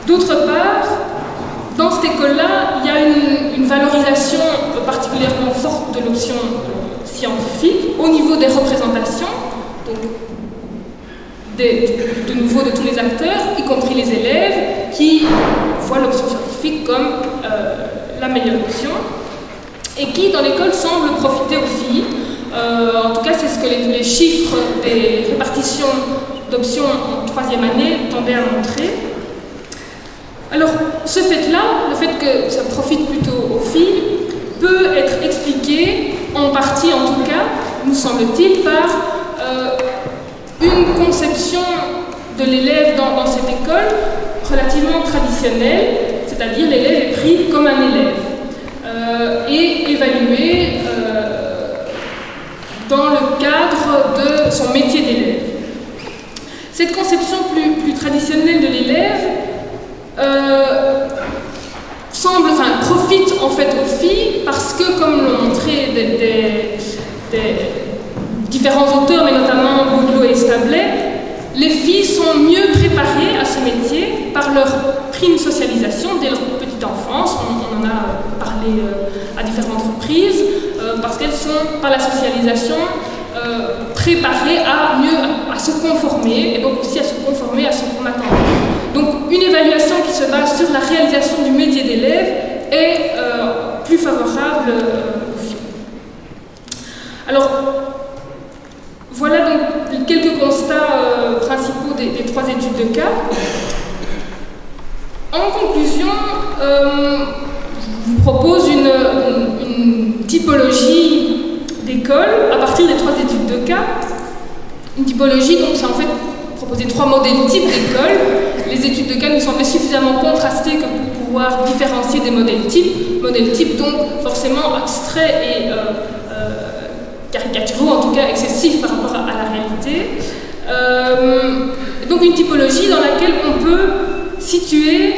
D'autre part, dans cette école-là, il y a une valorisation particulièrement forte de l'option scientifique au niveau des représentations, donc de nouveau de tous les acteurs, y compris les élèves, qui voient l'option scientifique comme la meilleure option, et qui, dans l'école, semblent profiter aux filles. En tout cas, c'est ce que les chiffres des répartitions d'options en troisième année tendaient à montrer. Alors, ce fait-là, le fait que ça profite plutôt aux filles, peut être expliqué, en partie en tout cas, nous semble-t-il, par une conception de l'élève dans cette école relativement traditionnelle, c'est-à-dire l'élève est pris comme un élève et évalué dans le cadre de son métier d'élève. Cette conception plus traditionnelle de l'élève profite en fait aux filles parce que, comme l'ont montré des différents auteurs, mais notamment Baudelot et Stablet, les filles sont mieux préparées à ce métier par leur prime socialisation dès leur petite enfance. On en a parlé à différentes reprises, parce qu'elles sont, par la socialisation, préparées à se conformer, et donc aussi à se conformer à ce qu'on attend. Donc une évaluation qui se base sur la réalisation du métier d'élève est plus favorable aux filles. Alors, voilà donc quelques constats principaux des trois études de cas. En conclusion, je vous propose une typologie d'école à partir des trois études de cas. Une typologie, donc c'est en fait proposer trois modèles types d'école. Les études de cas nous semblaient suffisamment contrastées que pour pouvoir différencier des modèles types. Modèles types donc forcément abstraits et caricaturaux, en tout cas excessifs par rapport à la réalité. Donc une typologie dans laquelle on peut situer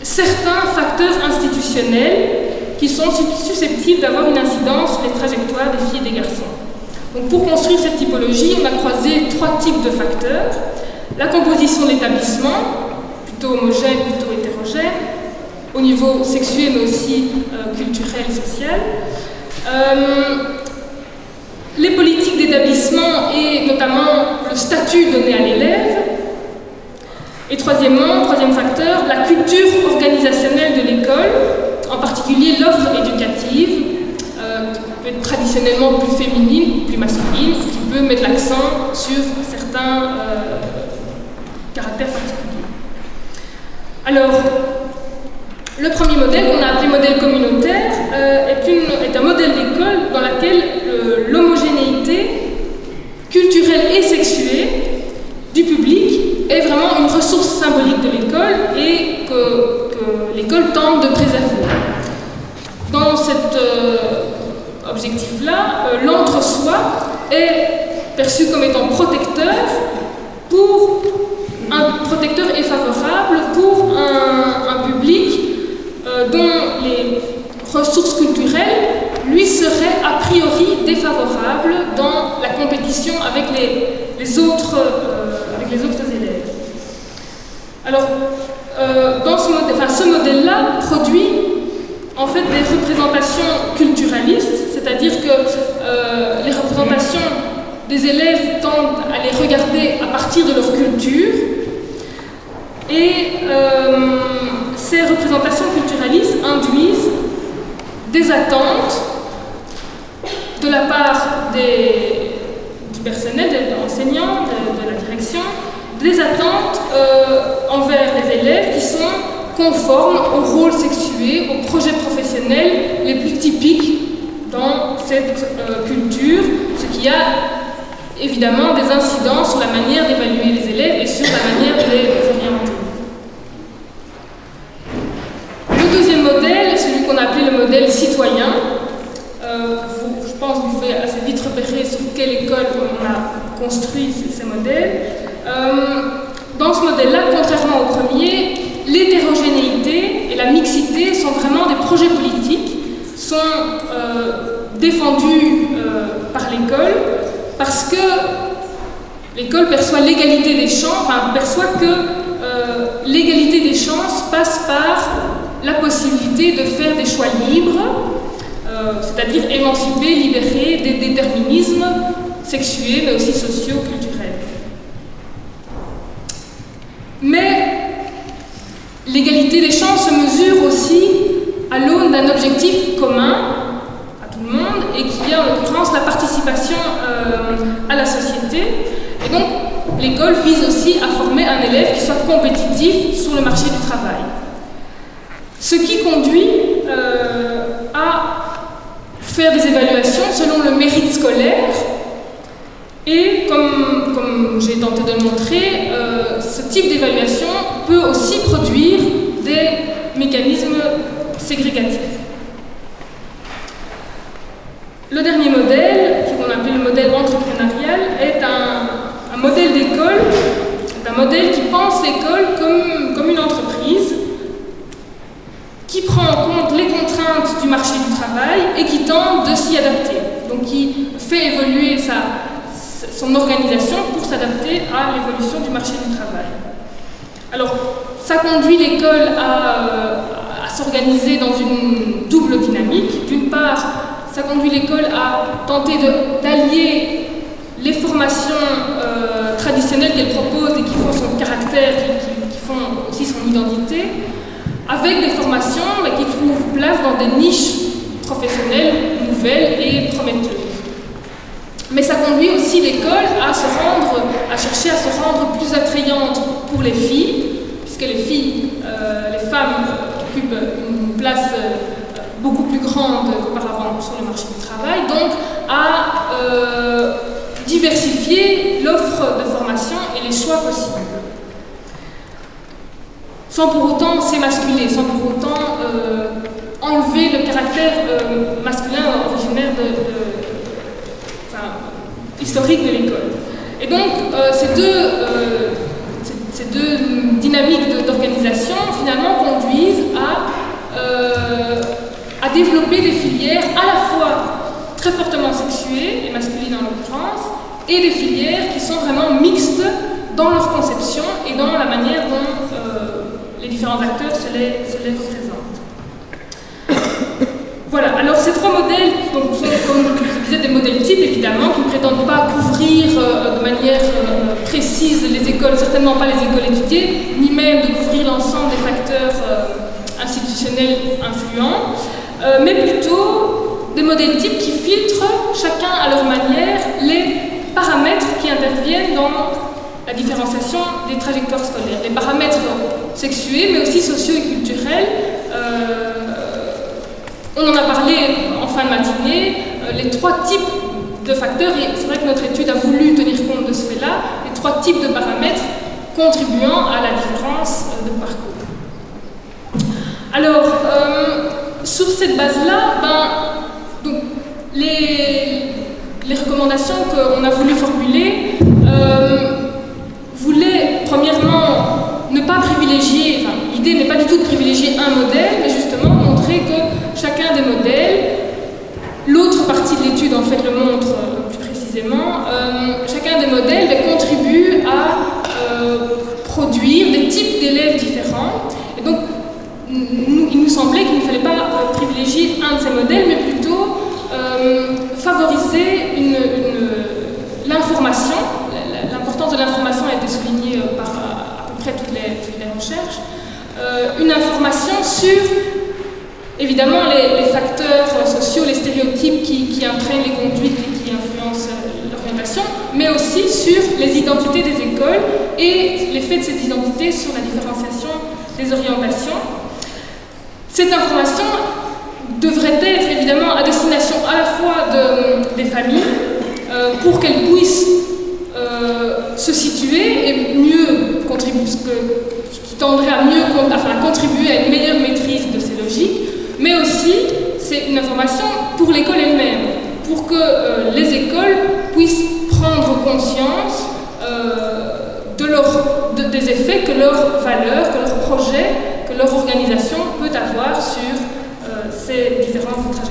certains facteurs institutionnels qui sont susceptibles d'avoir une incidence sur les trajectoires des filles et des garçons. Donc pour construire cette typologie, on a croisé trois types de facteurs. La composition de l'établissement, plutôt homogène, plutôt hétérogène, au niveau sexuel mais aussi culturel et social. Les politiques d'établissement et notamment le statut donné à l'élève. Et troisième facteur, la culture organisationnelle de l'école, en particulier l'offre éducative, qui peut être traditionnellement plus féminine, plus masculine, qui peut mettre l'accent sur certains caractères particuliers. Alors, le premier modèle, qu'on a appelé modèle communautaire, est un modèle d'école dans lequel l'homogénéité culturelle et sexuée du public est vraiment une ressource symbolique de l'école et que l'école tente de préserver. Dans cet objectif-là, l'entre-soi est perçu comme étant protecteur et favorable pour un public dont les ressources culturelles lui seraient a priori défavorables dans la compétition avec les autres élèves. Alors, ce modèle-là produit en fait des représentations culturalistes, c'est-à-dire que les représentations des élèves tendent à les regarder à partir de leur culture, et ces représentations culturalistes induisent des attentes de la part du personnel, des enseignants, de la direction, des attentes envers les élèves qui sont conformes au rôle sexué, aux projets professionnels les plus typiques dans cette culture, ce qui a évidemment des incidences sur la manière d'évaluer les élèves et sur la manière de les orienter. Le deuxième modèle, celui qu'on a appelé le modèle citoyen. Je pense que vous pouvez assez vite repérer sur quelle école on a construit ces modèles. Dans ce modèle-là, contrairement au premier, l'hétérogénéité et la mixité sont vraiment des projets politiques, sont défendus par l'école parce que l'école perçoit l'égalité des chances, perçoit que l'égalité des chances chances passe par la possibilité de faire des choix libres, c'est-à-dire émancipés, libérés des déterminismes sexués, mais aussi sociaux, culturels. Mais l'égalité des chances se mesure aussi à l'aune d'un objectif commun à tout le monde, et qui est en l'occurrence la participation à la société. Et donc, l'école vise aussi à former un élève qui soit compétitif sur le marché du travail. Ce qui conduit à faire des évaluations selon le mérite scolaire. Et comme j'ai tenté de le montrer, ce type d'évaluation peut aussi produire des mécanismes ségrégatifs. Le dernier modèle, qu'on appelle le modèle entrepreneurial, est un modèle d'école, un modèle qui pense l'école comme une entreprise, qui prend en compte les contraintes du marché du travail et qui tente de s'y adapter. Donc qui fait évoluer son organisation pour s'adapter à l'évolution du marché du travail. Alors, ça conduit l'école à s'organiser dans une double dynamique. D'une part, ça conduit l'école à tenter d'allier les formations traditionnelles qu'elle propose et qui font son caractère, qui font aussi son identité, avec des formations qui trouvent place dans des niches professionnelles nouvelles et prometteuses. Mais ça conduit aussi l'école à chercher à se rendre plus attrayante pour les filles, puisque les femmes occupent une place beaucoup plus grande qu'auparavant sur le marché du travail, donc à diversifier l'offre de formation et les choix possibles. Sans pour autant s'émasculer, sans pour autant enlever le caractère masculin originaire historique de l'école. Et donc, ces deux dynamiques d'organisation, finalement, conduisent à développer des filières à la fois très fortement sexuées, et masculines en l'occurrence, et des filières qui sont vraiment mixtes dans leur conception et dans la manière dont les différents acteurs se les représentent. Voilà, alors ces trois modèles donc, sont, comme je disais, des modèles types évidemment, qui ne prétendent pas couvrir de manière précise les écoles, certainement pas les écoles étudiées, ni même de couvrir l'ensemble des facteurs institutionnels influents, mais plutôt des modèles types qui filtrent chacun à leur manière les paramètres qui interviennent dans la différenciation des trajectoires scolaires. Les paramètres sexués, mais aussi sociaux et culturels. On en a parlé en fin de matinée, les trois types de facteurs, et c'est vrai que notre étude a voulu tenir compte de ce fait-là, les trois types de paramètres contribuant à la différence de parcours. Alors, sur cette base-là, donc, les recommandations qu'on a voulu formuler voulaient, premièrement, ne pas privilégier, enfin, l'idée n'est pas du tout de privilégier un modèle, mais justement montrer que chacun des modèles, l'autre partie de l'étude en fait le montre plus précisément, chacun des modèles contribue à produire des types d'élèves différents. Et donc, il nous semblait qu'il ne fallait pas privilégier un de ces modèles, mais plutôt favoriser l'information. L'importance de l'information a été soulignée par à peu près toutes les recherches. Une information sur, évidemment, les facteurs sociaux, les stéréotypes qui imprègnent les conduites et qui influencent l'orientation, mais aussi sur les identités des écoles et l'effet de ces identités sur la différenciation des orientations. Cette information devrait être évidemment à destination à la fois des familles pour qu'elles puissent se situer et mieux contribuer, qui tendrait à mieux contribuer à une meilleure maîtrise de ces logiques, mais aussi c'est une information pour l'école elle-même, pour que les écoles puissent prendre conscience des effets que leur valeur, que leur projet, que leur organisation peut avoir sur ces différentes trajectoires.